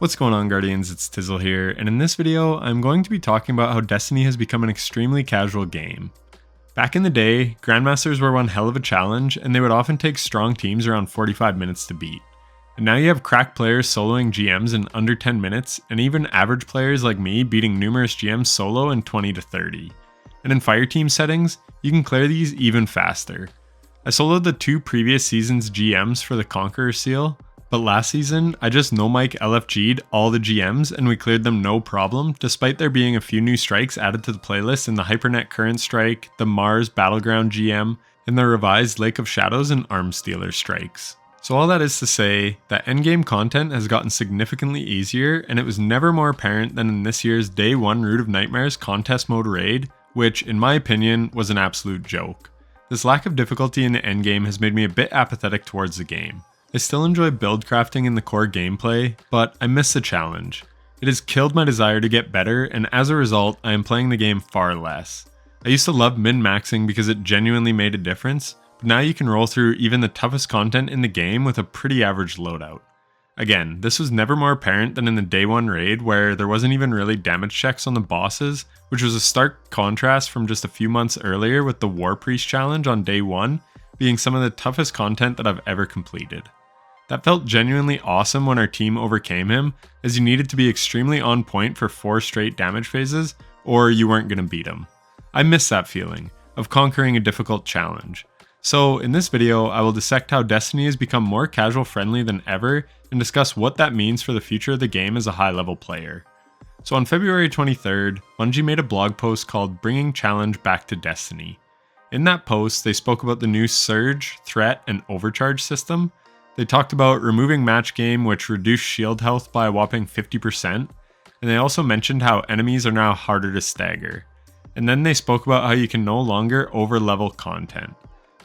What's going on, Guardians? It's Tizzle here, and in this video, I'm going to be talking about how Destiny has become an extremely casual game. Back in the day, Grandmasters were one hell of a challenge, and they would often take strong teams around 45 minutes to beat. And now you have crack players soloing GMs in under 10 minutes, and even average players like me beating numerous GMs solo in 20 to 30. And in fireteam settings, you can clear these even faster. I soloed the 2 previous seasons' GMs for the Conqueror seal, but last season, I just no-mic LFG'd all the GMs and we cleared them no problem, despite there being a few new strikes added to the playlist in the Hypernet Current Strike, the Mars Battleground GM, and the revised Lake of Shadows and Armstealer strikes. So all that is to say, that endgame content has gotten significantly easier, and it was never more apparent than in this year's Day 1 Root of Nightmares contest mode raid, which, in my opinion, was an absolute joke. This lack of difficulty in the endgame has made me a bit apathetic towards the game. I still enjoy build crafting in the core gameplay, but I miss the challenge. It has killed my desire to get better, and as a result, I am playing the game far less. I used to love min-maxing because it genuinely made a difference, but now you can roll through even the toughest content in the game with a pretty average loadout. Again, this was never more apparent than in the Day 1 raid, where there wasn't even really damage checks on the bosses, which was a stark contrast from just a few months earlier with the War Priest challenge on Day 1 being some of the toughest content that I've ever completed. That felt genuinely awesome when our team overcame him, as you needed to be extremely on point for 4 straight damage phases, or you weren't going to beat him. I miss that feeling, of conquering a difficult challenge. So in this video, I will dissect how Destiny has become more casual friendly than ever, and discuss what that means for the future of the game as a high level player. So on February 23rd, Bungie made a blog post called Bringing Challenge Back to Destiny. In that post, they spoke about the new Surge, Threat, and Overcharge system. They talked about removing match game, which reduced shield health by a whopping 50%, and they also mentioned how enemies are now harder to stagger. And then they spoke about how you can no longer over-level content.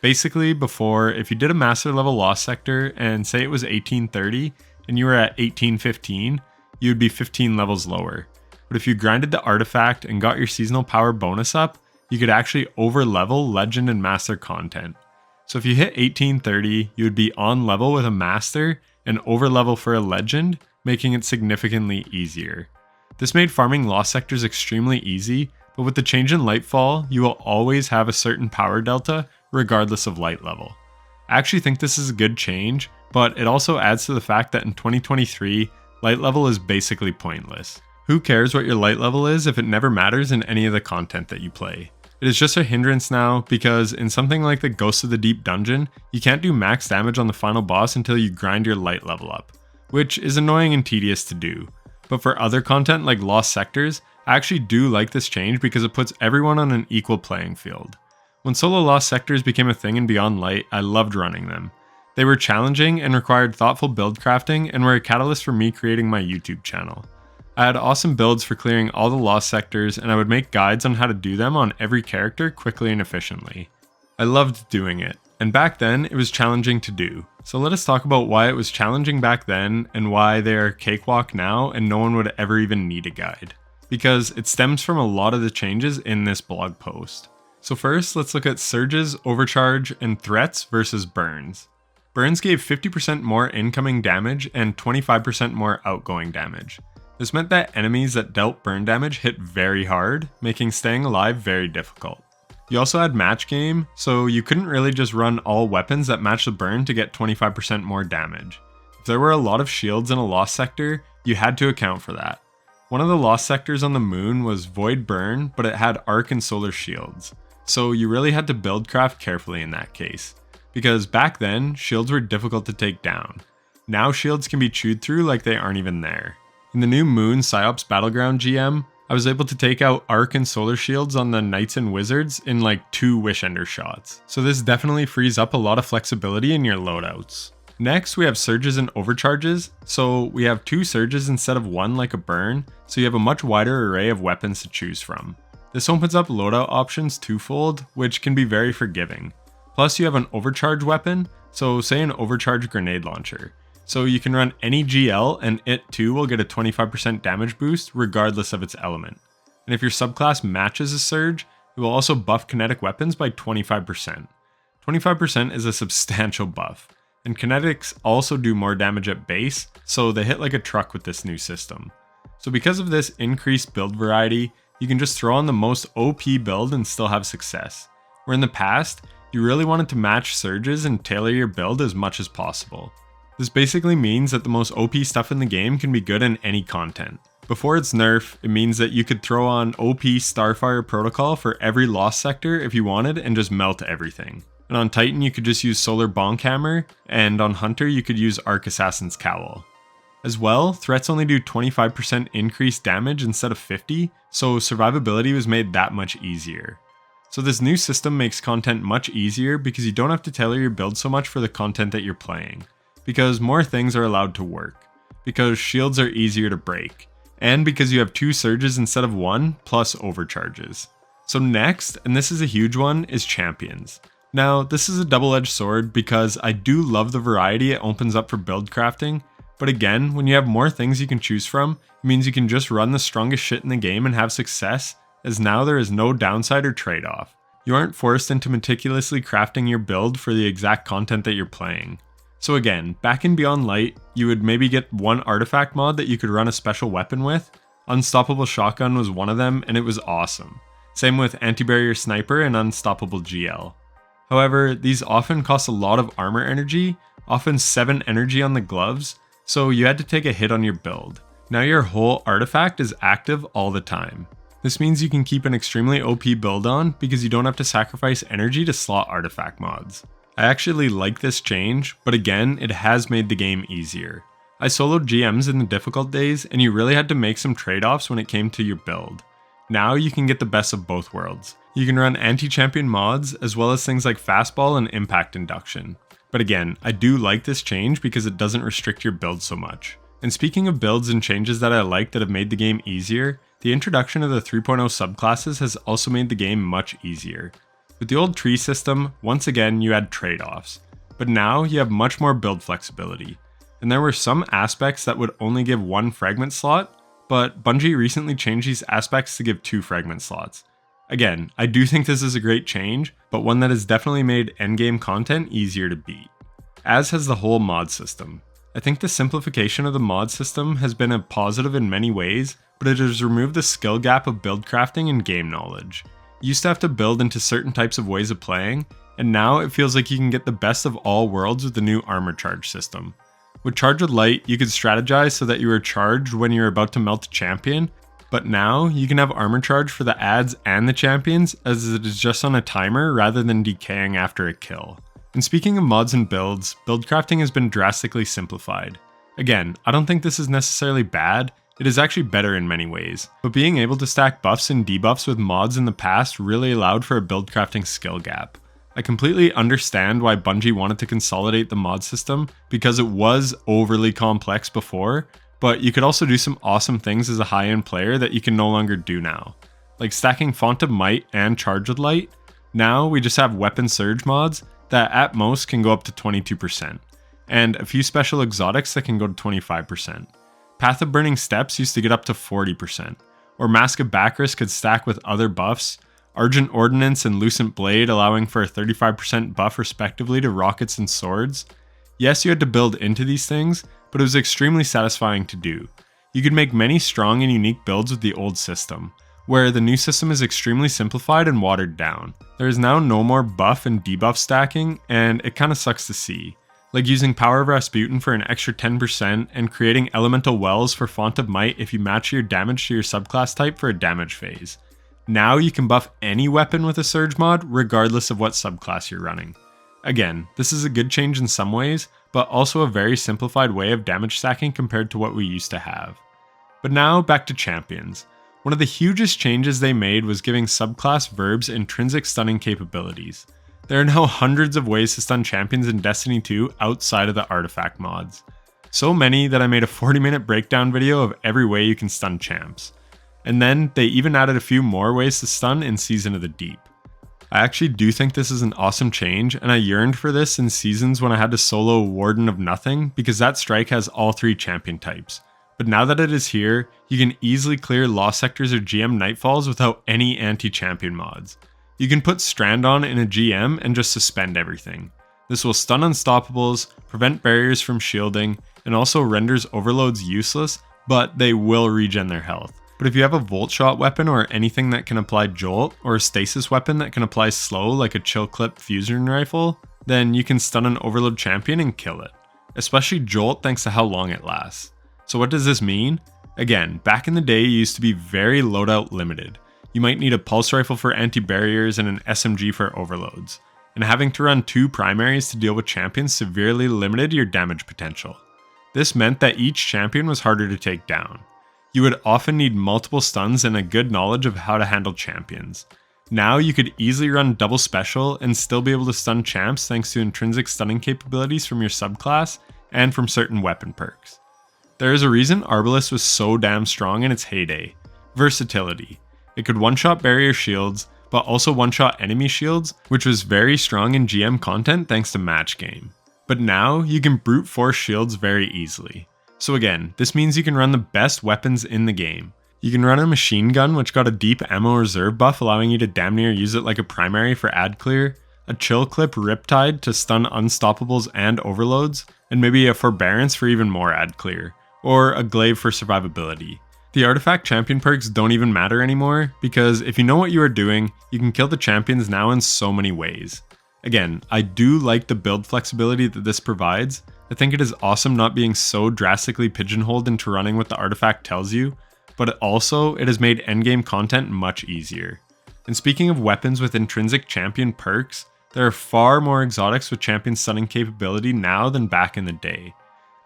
Basically, before, if you did a master level lost sector and say it was 1830 and you were at 1815, you would be 15 levels lower. But if you grinded the artifact and got your seasonal power bonus up, you could actually over-level legend and master content. So if you hit 1830, you would be on level with a master and over level for a legend, making it significantly easier. This made farming lost sectors extremely easy, but with the change in Lightfall, you will always have a certain power delta regardless of light level. I actually think this is a good change, but it also adds to the fact that in 2023, light level is basically pointless. Who cares what your light level is if it never matters in any of the content that you play? It is just a hindrance now, because in something like the Ghost of the Deep dungeon, you can't do max damage on the final boss until you grind your light level up, which is annoying and tedious to do. But for other content like Lost Sectors, I actually do like this change because it puts everyone on an equal playing field. When solo Lost Sectors became a thing in Beyond Light, I loved running them. They were challenging and required thoughtful build crafting and were a catalyst for me creating my YouTube channel. I had awesome builds for clearing all the lost sectors, and I would make guides on how to do them on every character quickly and efficiently. I loved doing it, and back then it was challenging to do. So let us talk about why it was challenging back then and why they are cakewalk now and no one would ever even need a guide. Because it stems from a lot of the changes in this blog post. So first, let's look at surges, overcharge, and threats versus burns. Burns gave 50% more incoming damage and 25% more outgoing damage. This meant that enemies that dealt burn damage hit very hard, making staying alive very difficult. You also had match game, so you couldn't really just run all weapons that match the burn to get 25% more damage. If there were a lot of shields in a lost sector, you had to account for that. One of the lost sectors on the moon was Void Burn, but it had arc and solar shields, so you really had to build craft carefully in that case. Because back then, shields were difficult to take down. Now shields can be chewed through like they aren't even there. In the new Moon Psyops Battleground GM, I was able to take out Arc and Solar Shields on the Knights and Wizards in like 2 Wishender shots. So this definitely frees up a lot of flexibility in your loadouts. Next, we have Surges and Overcharges. So we have 2 Surges instead of 1 like a burn, so you have a much wider array of weapons to choose from. This opens up loadout options twofold, which can be very forgiving. Plus you have an Overcharge weapon, so say an Overcharge Grenade Launcher. So you can run any GL and it too will get a 25% damage boost regardless of its element. And if your subclass matches a surge, it will also buff kinetic weapons by 25%. 25% is a substantial buff. and kinetics also do more damage at base, so they hit like a truck with this new system. So because of this increased build variety, you can just throw on the most OP build and still have success. Where in the past, you really wanted to match surges and tailor your build as much as possible. This basically means that the most OP stuff in the game can be good in any content. Before its nerf, it means that you could throw on OP Starfire Protocol for every lost sector if you wanted and just melt everything. And on Titan you could just use Solar Bonk Hammer, and on Hunter you could use Arc Assassin's Cowl. As well, threats only do 25% increased damage instead of 50, so survivability was made that much easier. So this new system makes content much easier because you don't have to tailor your build so much for the content that you're playing, because more things are allowed to work, because shields are easier to break, and because you have 2 surges instead of 1, plus overcharges. So next, and this is a huge one, is champions. Now, this is a double-edged sword because I do love the variety it opens up for build crafting, but again, when you have more things you can choose from, it means you can just run the strongest shit in the game and have success, as now there is no downside or trade-off. You aren't forced into meticulously crafting your build for the exact content that you're playing. So again, back in Beyond Light, you would maybe get one artifact mod that you could run a special weapon with. Unstoppable Shotgun was one of them, and it was awesome. Same with Anti-Barrier Sniper and Unstoppable GL. However, these often cost a lot of armor energy, often 7 energy on the gloves, so you had to take a hit on your build. Now your whole artifact is active all the time. This means you can keep an extremely OP build on because you don't have to sacrifice energy to slot artifact mods. I actually like this change, but again, it has made the game easier. I soloed GMs in the difficult days, and you really had to make some trade-offs when it came to your build. Now you can get the best of both worlds. You can run anti-champion mods, as well as things like fastball and impact induction. But again, I do like this change because it doesn't restrict your build so much. And speaking of builds and changes that I like that have made the game easier, the introduction of the 3.0 subclasses has also made the game much easier. With the old tree system, once again you had trade-offs, but now you have much more build flexibility. And there were some aspects that would only give 1 fragment slot, but Bungie recently changed these aspects to give 2 fragment slots. Again, I do think this is a great change, but one that has definitely made endgame content easier to beat. As has the whole mod system. I think the simplification of the mod system has been a positive in many ways, but it has removed the skill gap of build crafting and game knowledge. You used to have to build into certain types of ways of playing, and now it feels like you can get the best of all worlds with the new armor charge system. With Charge with Light, you could strategize so that you were charged when you were about to melt a champion, but now you can have armor charge for the adds and the champions, as it is just on a timer rather than decaying after a kill. And speaking of mods and builds, build crafting has been drastically simplified. Again, I don't think this is necessarily bad, it is actually better in many ways, but being able to stack buffs and debuffs with mods in the past really allowed for a build crafting skill gap. I completely understand why Bungie wanted to consolidate the mod system because it was overly complex before, but you could also do some awesome things as a high-end player that you can no longer do now. Like stacking Font of Might and Charge with Light. Now we just have weapon surge mods that at most can go up to 22%, and a few special exotics that can go to 25%. Path of Burning Steps used to get up to 40%, or Mask of Bacchus could stack with other buffs, Argent Ordnance and Lucent Blade allowing for a 35% buff respectively to rockets and swords. Yes, you had to build into these things, but it was extremely satisfying to do. You could make many strong and unique builds with the old system, where the new system is extremely simplified and watered down. There is now no more buff and debuff stacking, and it kinda sucks to see. Like using Power of Rasputin for an extra 10% and creating Elemental Wells for Font of Might if you match your damage to your subclass type for a damage phase. Now you can buff any weapon with a Surge mod regardless of what subclass you're running. Again, this is a good change in some ways, but also a very simplified way of damage stacking compared to what we used to have. But now back to champions. One of the hugest changes they made was giving subclass verbs intrinsic stunning capabilities. There are now hundreds of ways to stun champions in Destiny 2 outside of the artifact mods. So many that I made a 40-minute breakdown video of every way you can stun champs. And then they even added a few more ways to stun in Season of the Deep. I actually do think this is an awesome change, and I yearned for this in seasons when I had to solo Warden of Nothing because that strike has all 3 champion types. But now that it is here, you can easily clear Lost Sectors or GM Nightfalls without any anti-champion mods. You can put Strand on in a GM and just suspend everything. This will stun unstoppables, prevent barriers from shielding, and also renders overloads useless, but they will regen their health. But if you have a volt shot weapon or anything that can apply jolt, or a stasis weapon that can apply slow like a chill clip fusion rifle, then you can stun an overload champion and kill it. Especially jolt thanks to how long it lasts. So what does this mean? Again, back in the day it used to be very loadout limited. You might need a pulse rifle for anti-barriers and an SMG for overloads. And having to run 2 primaries to deal with champions severely limited your damage potential. This meant that each champion was harder to take down. You would often need multiple stuns and a good knowledge of how to handle champions. Now you could easily run double special and still be able to stun champs thanks to intrinsic stunning capabilities from your subclass and from certain weapon perks. There is a reason Arbalest was so damn strong in its heyday. Versatility. It could one-shot barrier shields, but also one-shot enemy shields, which was very strong in GM content thanks to match game. But now you can brute force shields very easily. So again, this means you can run the best weapons in the game. You can run a machine gun which got a deep ammo reserve buff allowing you to damn near use it like a primary for ad clear, a chill clip Riptide to stun unstoppables and overloads, and maybe a forbearance for even more ad clear, or a glaive for survivability. The artifact champion perks don't even matter anymore, because if you know what you are doing, you can kill the champions now in so many ways. Again, I do like the build flexibility that this provides. I think it is awesome not being so drastically pigeonholed into running what the artifact tells you, but also it has made endgame content much easier. And speaking of weapons with intrinsic champion perks, there are far more exotics with champion stunning capability now than back in the day.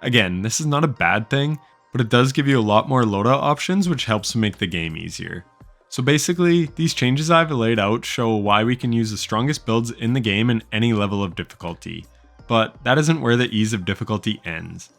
Again, this is not a bad thing, but it does give you a lot more loadout options which helps make the game easier. So basically, these changes I've laid out show why we can use the strongest builds in the game in any level of difficulty. But that isn't where the ease of difficulty ends.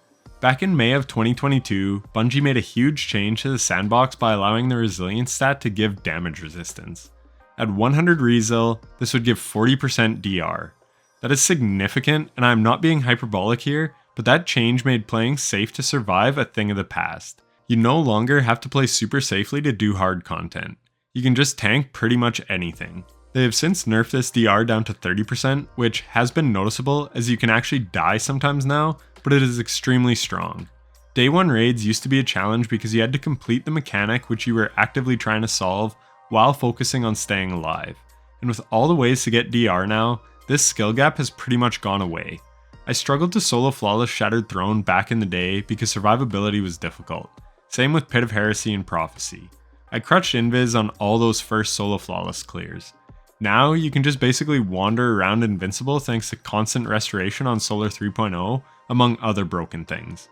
Back in May of 2022, Bungie made a huge change to the Sandbox by allowing the resilience stat to give damage resistance. At 100 resil, this would give 40% DR. That is significant, and I'm not being hyperbolic here, but that change made playing safe to survive a thing of the past. You no longer have to play super safely to do hard content. You can just tank pretty much anything. They have since nerfed this DR down to 30%, which has been noticeable as you can actually die sometimes now, but it is extremely strong. Day 1 raids used to be a challenge because you had to complete the mechanic which you were actively trying to solve while focusing on staying alive. And with all the ways to get DR now, this skill gap has pretty much gone away. I struggled to solo flawless Shattered Throne back in the day because survivability was difficult. Same with Pit of Heresy and Prophecy. I crutched invis on all those first solo flawless clears. Now you can just basically wander around invincible thanks to constant restoration on Solar 3.0, among other broken things.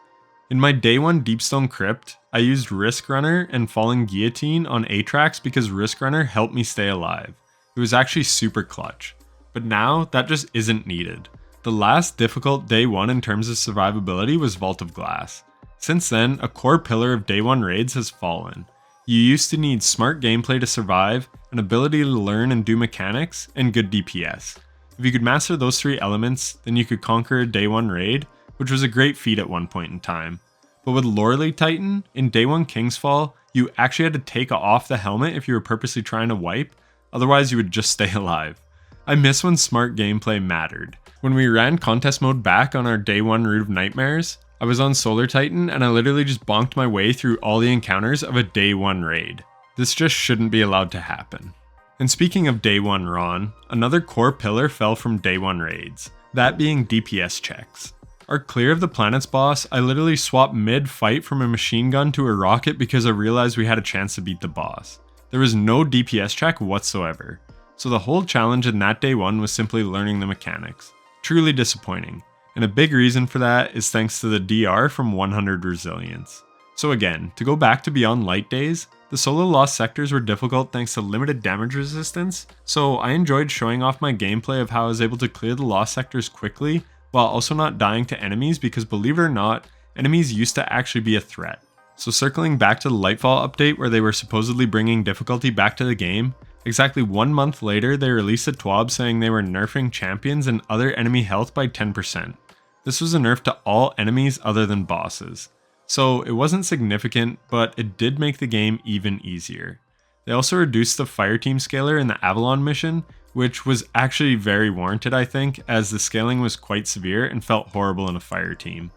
In my day 1 Deepstone Crypt, I used Risk Runner and Falling Guillotine on Atrax because Risk Runner helped me stay alive. It was actually super clutch. But now that just isn't needed. The last difficult day 1 in terms of survivability was Vault of Glass. Since then, a core pillar of day 1 raids has fallen. You used to need smart gameplay to survive, an ability to learn and do mechanics, and good DPS. If you could master those 3 elements, then you could conquer a day 1 raid, which was a great feat at one point in time. But with Loreley Titan, in day 1 Kingsfall, you actually had to take off the helmet if you were purposely trying to wipe, otherwise you would just stay alive. I miss when smart gameplay mattered. When we ran contest mode back on our day 1 Root of Nightmares, I was on Solar Titan and I literally just bonked my way through all the encounters of a day 1 raid. This just shouldn't be allowed to happen. And speaking of day 1 Ron, another core pillar fell from day 1 raids, that being DPS checks. Our Clear of the Planets boss, I literally swapped mid-fight from a machine gun to a rocket because I realized we had a chance to beat the boss. There was no DPS check whatsoever. So the whole challenge in that day 1 was simply learning the mechanics. Truly disappointing. And a big reason for that is thanks to the DR from 100 resilience. So again, to go back to Beyond Light days, the solo lost sectors were difficult thanks to limited damage resistance, so I enjoyed showing off my gameplay of how I was able to clear the lost sectors quickly while also not dying to enemies because believe it or not, enemies used to actually be a threat. So circling back to the Lightfall update where they were supposedly bringing difficulty back to the game, exactly 1 month later they released a TWAB saying they were nerfing champions and other enemy health by 10%. This was a nerf to all enemies other than bosses. So it wasn't significant, but it did make the game even easier. They also reduced the Fireteam scaler in the Avalon mission, which was actually very warranted I think, as the scaling was quite severe and felt horrible in a fire team.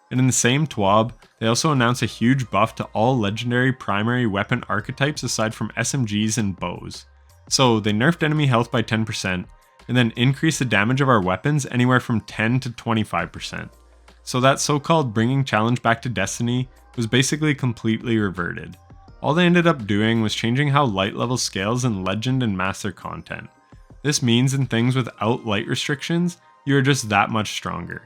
And in the same TWAB, they also announced a huge buff to all legendary primary weapon archetypes aside from SMGs and bows. So they nerfed enemy health by 10%, and then increased the damage of our weapons anywhere from 10 to 25%. So that so-called bringing challenge back to Destiny was basically completely reverted. All they ended up doing was changing how light level scales in Legend and Master content. This means in things without light restrictions, you are just that much stronger.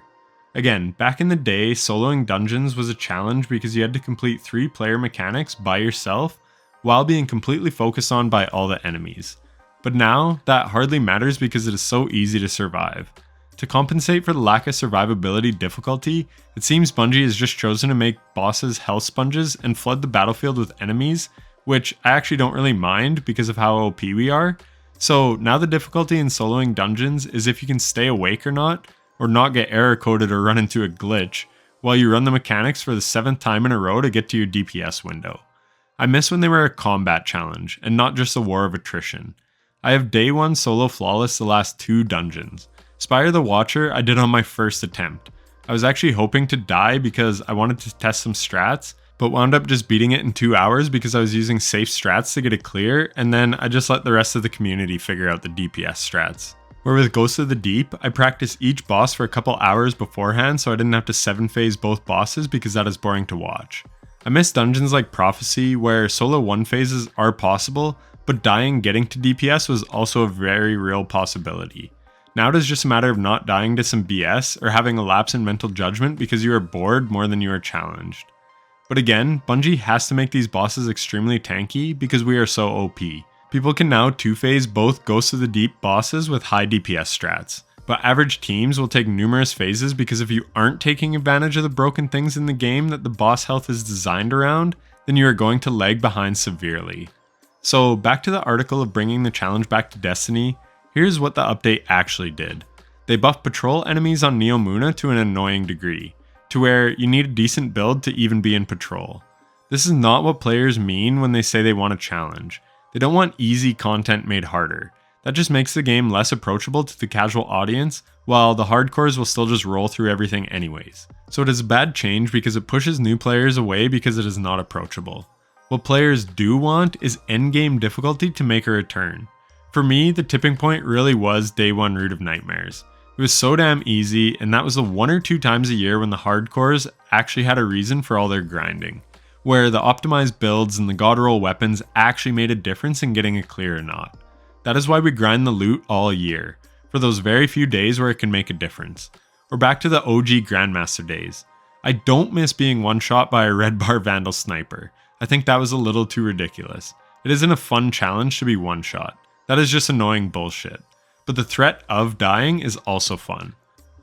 Again, back in the day, soloing dungeons was a challenge because you had to complete 3 player mechanics by yourself while being completely focused on by all the enemies. But now, that hardly matters because it is so easy to survive. To compensate for the lack of survivability difficulty, it seems Bungie has just chosen to make bosses health sponges and flood the battlefield with enemies, which I actually don't really mind because of how OP we are. So now the difficulty in soloing dungeons is if you can stay awake or not get error coded or run into a glitch, while you run the mechanics for the 7th time in a row to get to your DPS window. I miss when they were a combat challenge, and not just a war of attrition. I have day 1 solo flawless the last 2 dungeons. Spire the Watcher I did on my first attempt. I was actually hoping to die because I wanted to test some strats, but wound up just beating it in 2 hours because I was using safe strats to get it clear, and then I just let the rest of the community figure out the DPS strats. Where with Ghost of the Deep, I practiced each boss for a couple hours beforehand so I didn't have to 7-phase both bosses because that is boring to watch. I miss dungeons like Prophecy where solo 1 phases are possible, but dying getting to DPS was also a very real possibility. Now it is just a matter of not dying to some BS or having a lapse in mental judgment because you are bored more than you are challenged. But again, Bungie has to make these bosses extremely tanky because we are so OP. People can now 2-phase both Ghost of the Deep bosses with high DPS strats, but average teams will take numerous phases because if you aren't taking advantage of the broken things in the game that the boss health is designed around, then you are going to lag behind severely. So back to the article of bringing the challenge back to Destiny, here's what the update actually did. They buffed patrol enemies on Neomuna to an annoying degree, to where you need a decent build to even be in patrol. This is not what players mean when they say they want a challenge. They don't want easy content made harder. That just makes the game less approachable to the casual audience, while the hardcores will still just roll through everything anyways. So it is a bad change because it pushes new players away because it is not approachable. What players do want is endgame difficulty to make a return. For me, the tipping point really was day 1 Root of Nightmares. It was so damn easy, and that was the 1 or 2 times a year when the hardcores actually had a reason for all their grinding, where the optimized builds and the god roll weapons actually made a difference in getting a clear or not. That is why we grind the loot all year, for those very few days where it can make a difference. Or back to the OG Grandmaster days. I don't miss being one-shot by a red bar Vandal sniper. I think that was a little too ridiculous. It isn't a fun challenge to be one-shot. That is just annoying bullshit. But the threat of dying is also fun.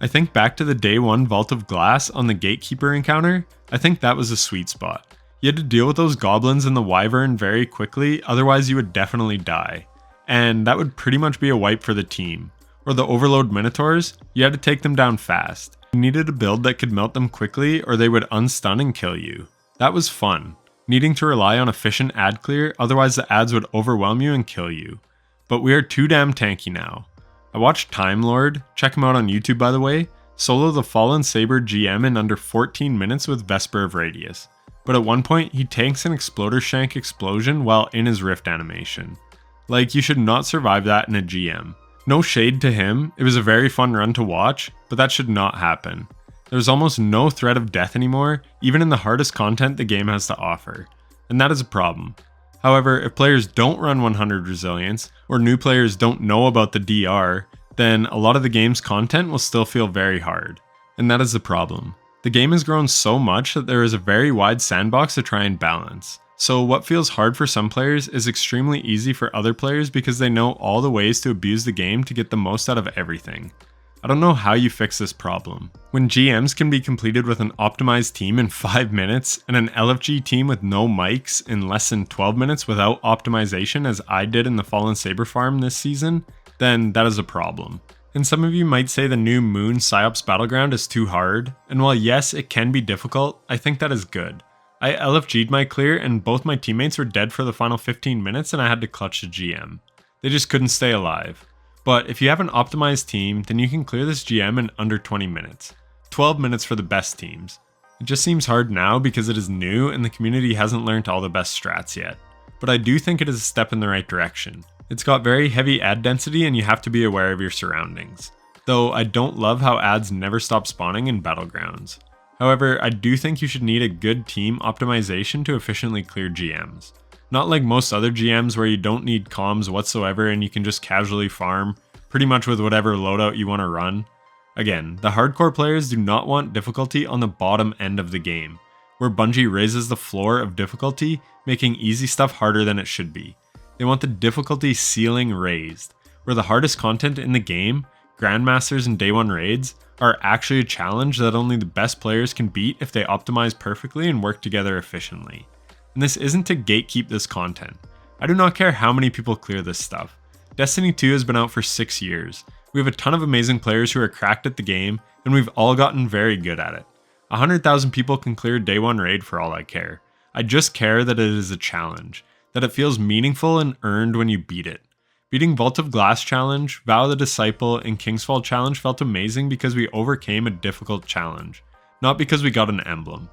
I think back to the day 1 Vault of Glass on the Gatekeeper encounter, I think that was a sweet spot. You had to deal with those goblins and the wyvern very quickly, otherwise you would definitely die. And that would pretty much be a wipe for the team. Or the Overload Minotaurs, you had to take them down fast. You needed a build that could melt them quickly or they would unstun and kill you. That was fun, needing to rely on efficient ad clear, otherwise the ads would overwhelm you and kill you. But we are too damn tanky now. I watched Time Lord, check him out on YouTube by the way, solo the Fallen Saber GM in under 14 minutes with Vesper of Radius. But at one point, he tanks an Exploder Shank explosion while in his Rift animation. Like, you should not survive that in a GM. No shade to him, it was a very fun run to watch, but that should not happen. There's almost no threat of death anymore, even in the hardest content the game has to offer. And that is a problem. However, if players don't run 100 resilience, or new players don't know about the DR, then a lot of the game's content will still feel very hard. And that is the problem. The game has grown so much that there is a very wide sandbox to try and balance. So what feels hard for some players is extremely easy for other players because they know all the ways to abuse the game to get the most out of everything. I don't know how you fix this problem. When GMs can be completed with an optimized team in 5 minutes and an LFG team with no mics in less than 12 minutes without optimization as I did in the Fallen Saber farm this season, then that is a problem. And some of you might say the new Moon Psyops Battleground is too hard, and while yes, it can be difficult, I think that is good. I LFG'd my clear and both my teammates were dead for the final 15 minutes and I had to clutch the GM. They just couldn't stay alive. But if you have an optimized team, then you can clear this GM in under 20 minutes. 12 minutes for the best teams. It just seems hard now because it is new and the community hasn't learned all the best strats yet. But I do think it is a step in the right direction. It's got very heavy ad density and you have to be aware of your surroundings. Though I don't love how ads never stop spawning in Battlegrounds. However, I do think you should need a good team optimization to efficiently clear GMs. Not like most other GMs where you don't need comms whatsoever and you can just casually farm pretty much with whatever loadout you want to run. Again, the hardcore players do not want difficulty on the bottom end of the game, where Bungie raises the floor of difficulty, making easy stuff harder than it should be. They want the difficulty ceiling raised, where the hardest content in the game, Grandmasters and Day 1 raids, are actually a challenge that only the best players can beat if they optimize perfectly and work together efficiently. And this isn't to gatekeep this content. I do not care how many people clear this stuff. Destiny 2 has been out for 6 years. We have a ton of amazing players who are cracked at the game, and we've all gotten very good at it. 100,000 people can clear a Day 1 raid for all I care. I just care that it is a challenge, that it feels meaningful and earned when you beat it. Beating Vault of Glass Challenge, Vow of the Disciple, and Kingsfall Challenge felt amazing because we overcame a difficult challenge, not because we got an emblem.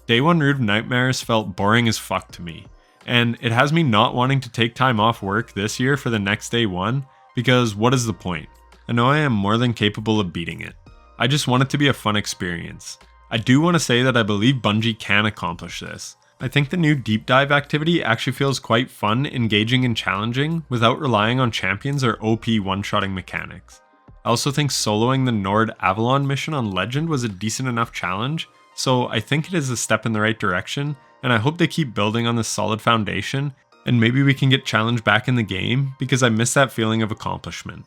Day 1 Root of Nightmares felt boring as fuck to me, and it has me not wanting to take time off work this year for the next Day 1, because what is the point? I know I am more than capable of beating it. I just want it to be a fun experience. I do want to say that I believe Bungie can accomplish this. I think the new deep dive activity actually feels quite fun, engaging and challenging without relying on champions or OP one-shotting mechanics. I also think soloing the Nord Avalon mission on Legend was a decent enough challenge, so I think it is a step in the right direction, and I hope they keep building on this solid foundation, and maybe we can get challenge back in the game because I miss that feeling of accomplishment.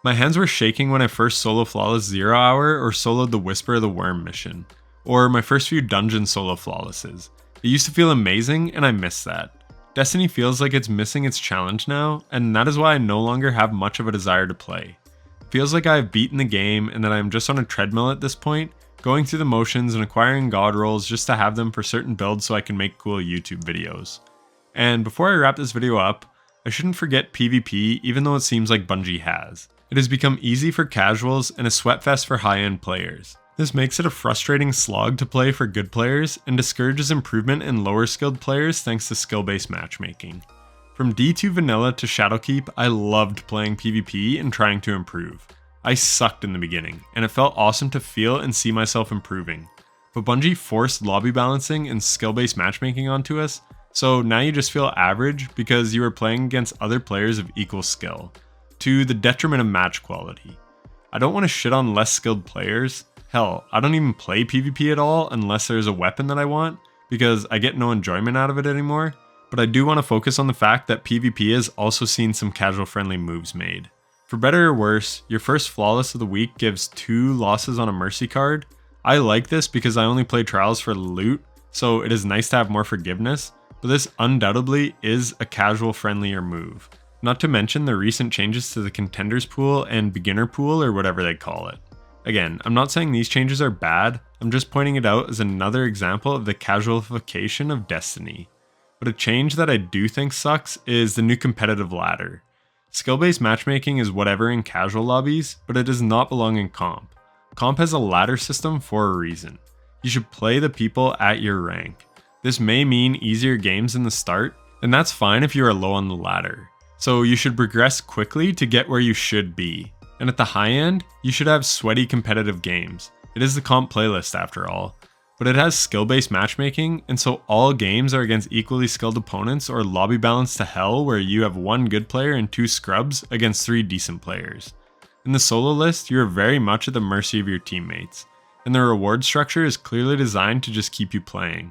My hands were shaking when I first solo Flawless 0 Hour or soloed the Whisper of the Worm mission, or my first few dungeon solo flawlesses. It used to feel amazing and I miss that. Destiny feels like it's missing its challenge now, and that is why I no longer have much of a desire to play. It feels like I have beaten the game and that I am just on a treadmill at this point, going through the motions and acquiring god rolls just to have them for certain builds so I can make cool YouTube videos. And before I wrap this video up, I shouldn't forget PvP even though it seems like Bungie has. It has become easy for casuals and a sweatfest for high-end players. This makes it a frustrating slog to play for good players and discourages improvement in lower skilled players thanks to skill-based matchmaking. From D2 Vanilla to Shadowkeep, I loved playing PvP and trying to improve. I sucked in the beginning, and it felt awesome to feel and see myself improving. But Bungie forced lobby balancing and skill-based matchmaking onto us, so now you just feel average because you are playing against other players of equal skill, to the detriment of match quality. I don't want to shit on less skilled players. Hell, I don't even play PvP at all unless there's a weapon that I want, because I get no enjoyment out of it anymore, but I do want to focus on the fact that PvP has also seen some casual friendly moves made. For better or worse, your first flawless of the week gives 2 losses on a mercy card. I like this because I only play trials for the loot, so it is nice to have more forgiveness, but this undoubtedly is a casual friendlier move. Not to mention the recent changes to the contenders pool and beginner pool or whatever they call it. Again, I'm not saying these changes are bad, I'm just pointing it out as another example of the casualification of Destiny. But a change that I do think sucks is the new competitive ladder. Skill-based matchmaking is whatever in casual lobbies, but it does not belong in comp. Comp has a ladder system for a reason. You should play the people at your rank. This may mean easier games in the start, and that's fine if you are low on the ladder. So you should progress quickly to get where you should be. And at the high end, you should have sweaty competitive games. It is the comp playlist after all. But it has skill-based matchmaking, and so all games are against equally skilled opponents or lobby balance to hell where you have 1 good player and 2 scrubs against 3 decent players. In the solo list, you are very much at the mercy of your teammates, and the reward structure is clearly designed to just keep you playing.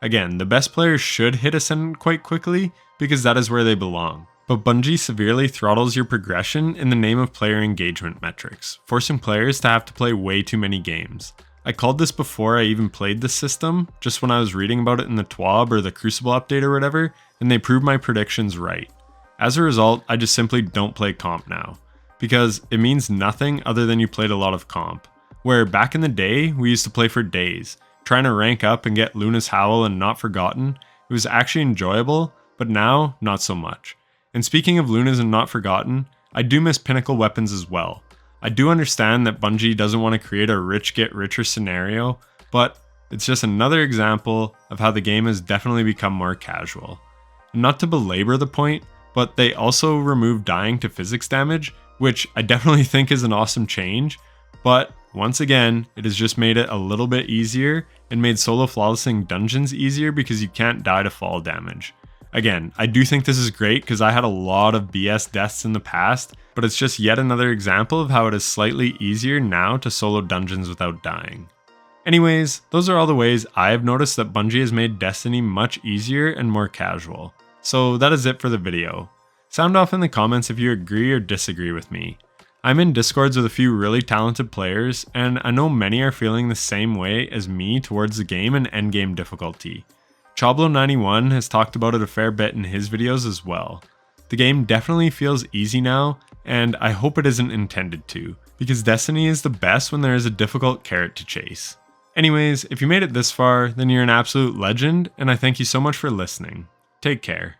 Again, the best players should hit Ascendant quite quickly because that is where they belong. But Bungie severely throttles your progression in the name of player engagement metrics, forcing players to have to play way too many games. I called this before I even played this system, just when I was reading about it in the TWAB or the Crucible update or whatever, and they proved my predictions right. As a result, I just simply don't play comp now, because it means nothing other than you played a lot of comp. Where back in the day, we used to play for days, trying to rank up and get Luna's Howl and Not Forgotten. It was actually enjoyable, but now, not so much. And speaking of Lunas and Not Forgotten, I do miss pinnacle weapons as well. I do understand that Bungie doesn't want to create a rich get richer scenario, but it's just another example of how the game has definitely become more casual. And not to belabor the point, but they also removed dying to physics damage, which I definitely think is an awesome change, but once again, it has just made it a little bit easier and made solo flawlessing dungeons easier because you can't die to fall damage. Again, I do think this is great because I had a lot of BS deaths in the past, but it's just yet another example of how it is slightly easier now to solo dungeons without dying. Anyways, those are all the ways I have noticed that Bungie has made Destiny much easier and more casual. So that is it for the video. Sound off in the comments if you agree or disagree with me. I'm in Discords with a few really talented players, and I know many are feeling the same way as me towards the game and endgame difficulty. Chablo91 has talked about it a fair bit in his videos as well. The game definitely feels easy now, and I hope it isn't intended to, because Destiny is the best when there is a difficult carrot to chase. Anyways, if you made it this far, then you're an absolute legend, and I thank you so much for listening. Take care.